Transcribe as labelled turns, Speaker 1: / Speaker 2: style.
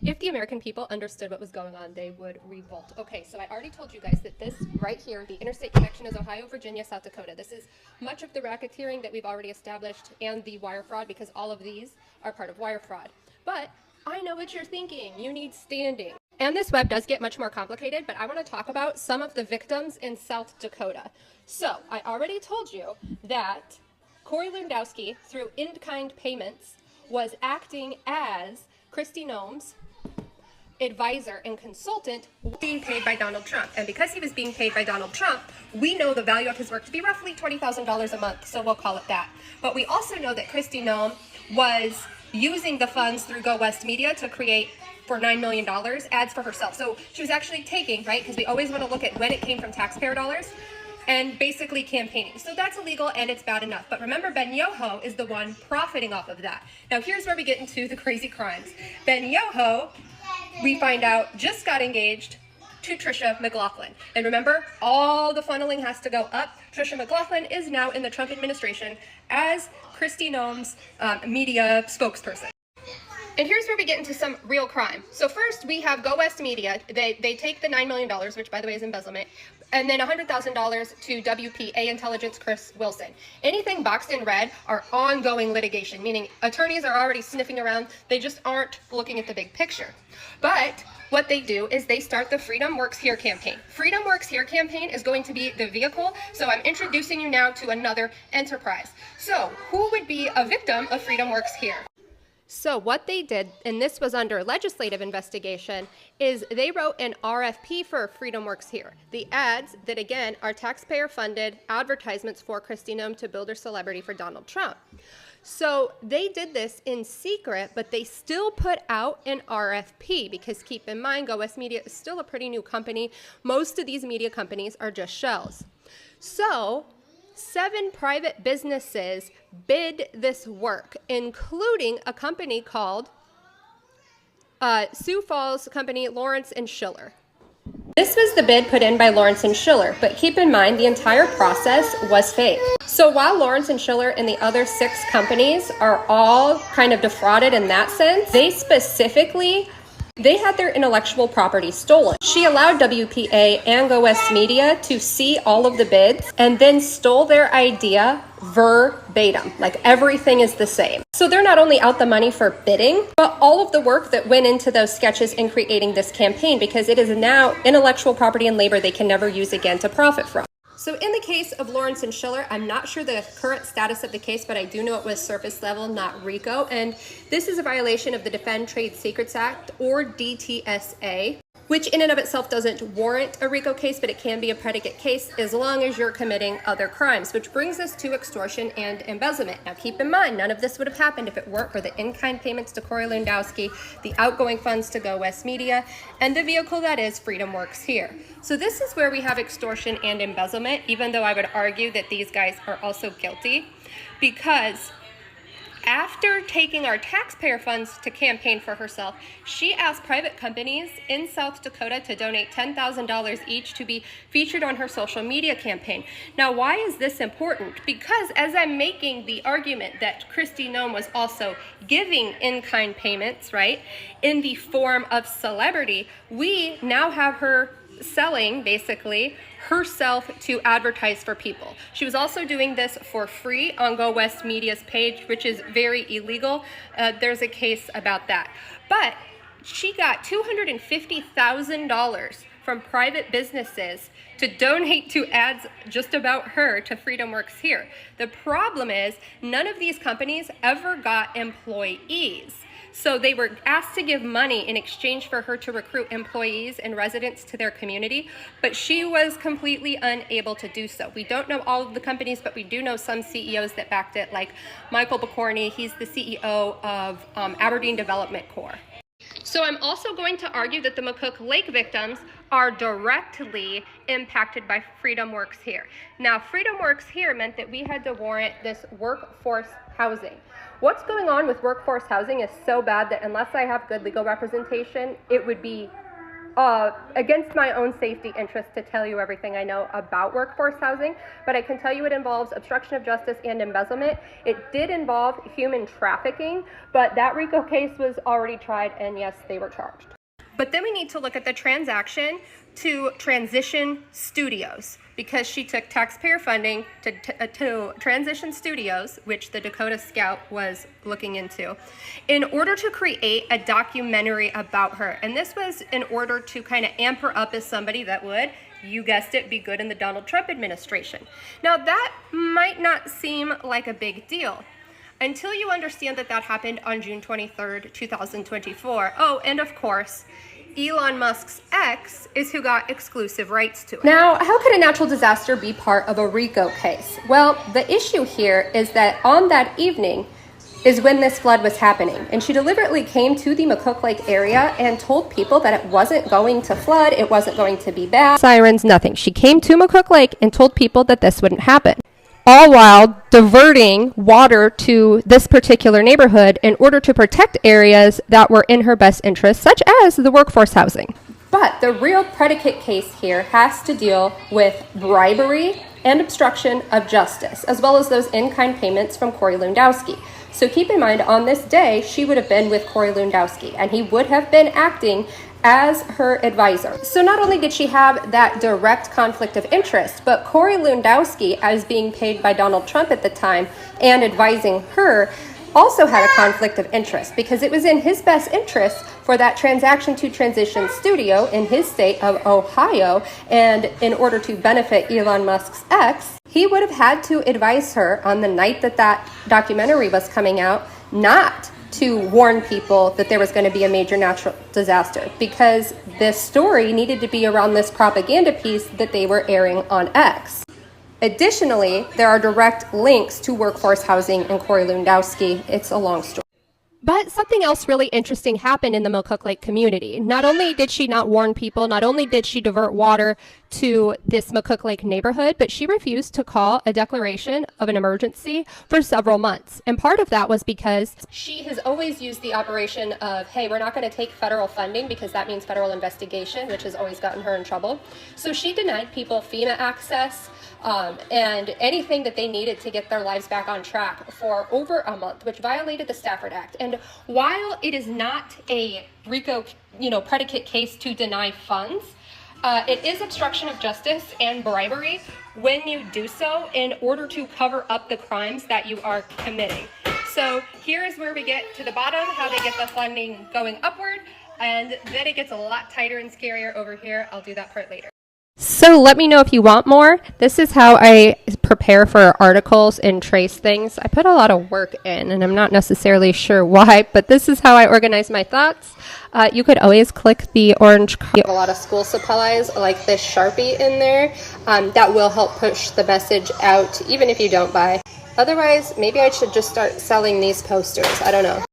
Speaker 1: If the American people understood what was going on, they would revolt. Okay, so I already told you guys that this right here, the interstate connection, is Ohio, Virginia, South Dakota. This is much of the racketeering that we've already established and the wire fraud, because all of these are part of wire fraud. But I know what you're thinking. You need standing. And this web does get much more complicated, but I want to talk about some of the victims in South Dakota. So I already told you that Corey Lewandowski, through in-kind payments, was acting as Kristi Noem's advisor and consultant, being paid by Donald Trump. And because he was being paid by Donald Trump, we know the value of his work to be roughly $20,000 a month, so we'll call it that. But we also know that Kristi Noem was using the funds through Go West Media to create, for $9 million, ads for herself. So she was actually taking, right, because we always want to look at when it came from taxpayer dollars, and basically campaigning. So that's illegal and it's bad enough. But remember, Ben Yoho is the one profiting off of that. Now here's where we get into the crazy crimes. Ben Yoho, we find out, just got engaged to Trisha McLaughlin. And remember, all the funneling has to go up. Trisha McLaughlin is now in the Trump administration as Kristi Noem's media spokesperson. And here's where we get into some real crime. So first we have Go West Media. They take the $9 million, which by the way is embezzlement, and then $100,000 to WPA Intelligence Chris Wilson. Anything boxed in red are ongoing litigation, meaning attorneys are already sniffing around. They just aren't looking at the big picture. But what they do is they start the Freedom Works Here campaign. Freedom Works Here campaign is going to be the vehicle. So I'm introducing you now to another enterprise. So who would be a victim of Freedom Works Here? So what they did, and this was under legislative investigation, is they wrote an RFP for Freedom Works Here. The ads that, again, are taxpayer-funded advertisements for Kristi Noem to build her celebrity for Donald Trump. So they did this in secret, but they still put out an RFP because keep in mind, Go West Media is still a pretty new company. Most of these media companies are just shells. So 7 private businesses bid this work, including a company called Sioux Falls company, Lawrence and Schiller. This was the bid put in by Lawrence and Schiller, but keep in mind the entire process was fake. So while Lawrence and Schiller and the other 6 companies are all kind of defrauded in that sense, they had their intellectual property stolen. She allowed WPA and Go West Media to see all of the bids and then stole their idea verbatim, like everything is the same. So they're not only out the money for bidding, but all of the work that went into those sketches in creating this campaign, because it is now intellectual property and labor they can never use again to profit from. So in the case of Lawrence and Schiller, I'm not sure the current status of the case, but I do know it was surface level, not RICO. And this is a violation of the Defend Trade Secrets Act, or DTSA, which in and of itself doesn't warrant a RICO case, but it can be a predicate case as long as you're committing other crimes, which brings us to extortion and embezzlement. Now keep in mind, none of this would have happened if it weren't for the in-kind payments to Corey Lewandowski, the outgoing funds to Go West Media, and the vehicle that is Freedom Works Here. So this is where we have extortion and embezzlement, even though I would argue that these guys are also guilty, because after taking our taxpayer funds to campaign for herself, she asked private companies in South Dakota to donate $10,000 each to be featured on her social media campaign. Now, why is this important? Because as I'm making the argument that Kristi Noem was also giving in-kind payments, right, in the form of celebrity, we now have her selling, basically, herself to advertise for people. She was also doing this for free on Go West Media's page, which is very illegal. There's a case about that. But she got $250,000 from private businesses to donate to ads just about her to Freedom Works Here. The problem is none of these companies ever got employees. So they were asked to give money in exchange for her to recruit employees and residents to their community, but she was completely unable to do so. We don't know all of the companies, but we do know some CEOs that backed it, like Michael Pokorny. He's the CEO of Aberdeen Development Corps. So I'm also going to argue that the McCook Lake victims are directly impacted by Freedom Works Here. Now, Freedom Works Here meant that we had to warrant this workforce housing. What's going on with workforce housing is so bad that unless I have good legal representation, it would be against my own safety interest to tell you everything I know about workforce housing, but I can tell you it involves obstruction of justice and embezzlement. It did involve human trafficking, but that RICO case was already tried, and yes, they were charged. But then we need to look at the transaction to Transition Studios, because she took taxpayer funding to Transition Studios, which the Dakota Scout was looking into, in order to create a documentary about her. And this was in order to kind of amp her up as somebody that would, you guessed it, be good in the Donald Trump administration. Now that might not seem like a big deal until you understand that that happened on June 23rd, 2024. Oh, and of course, Elon Musk's ex is who got exclusive rights to it. Now, how could a natural disaster be part of a RICO case? Well, the issue here is that on that evening is when this flood was happening, and she deliberately came to the McCook Lake area and told people that it wasn't going to flood, it wasn't going to be bad. Sirens, nothing. She came to McCook Lake and told people that this wouldn't happen, all while diverting water to this particular neighborhood in order to protect areas that were in her best interest, such as the workforce housing. But the real predicate case here has to deal with bribery and obstruction of justice, as well as those in-kind payments from Corey Lewandowski. So keep in mind, on this day, she would have been with Corey Lewandowski, and he would have been acting as her advisor. So not only did she have that direct conflict of interest, but Corey Lewandowski, as being paid by Donald Trump at the time and advising her, also had a conflict of interest, because it was in his best interest for that transaction to Transition Studio in his state of Ohio, and in order to benefit Elon Musk's ex, he would have had to advise her on the night that that documentary was coming out not to warn people that there was going to be a major natural disaster, because this story needed to be around this propaganda piece that they were airing on X. Additionally, there are direct links to workforce housing and Corey Lewandowski. It's a long story. But something else really interesting happened in the McCook Lake community. Not only did she not warn people, not only did she divert water to this McCook Lake neighborhood, but she refused to call a declaration of an emergency for several months. And part of that was because she has always used the operation of, hey, we're not going to take federal funding because that means federal investigation, which has always gotten her in trouble. So she denied people FEMA access, and anything that they needed to get their lives back on track for over a month, which violated the Stafford Act. And while it is not a RICO, predicate case to deny funds, it is obstruction of justice and bribery when you do so in order to cover up the crimes that you are committing. So here is where we get to the bottom, how they get the funding going upward, and then it gets a lot tighter and scarier over here. I'll do that part later. So let me know if you want more. This is how I prepare for articles and trace things. I put a lot of work in, and I'm not necessarily sure why, but this is how I organize my thoughts. You could always click the orange card. A lot of school supplies like this Sharpie in there. That will help push the message out, even if you don't buy. Otherwise, maybe I should just start selling these posters. I don't know.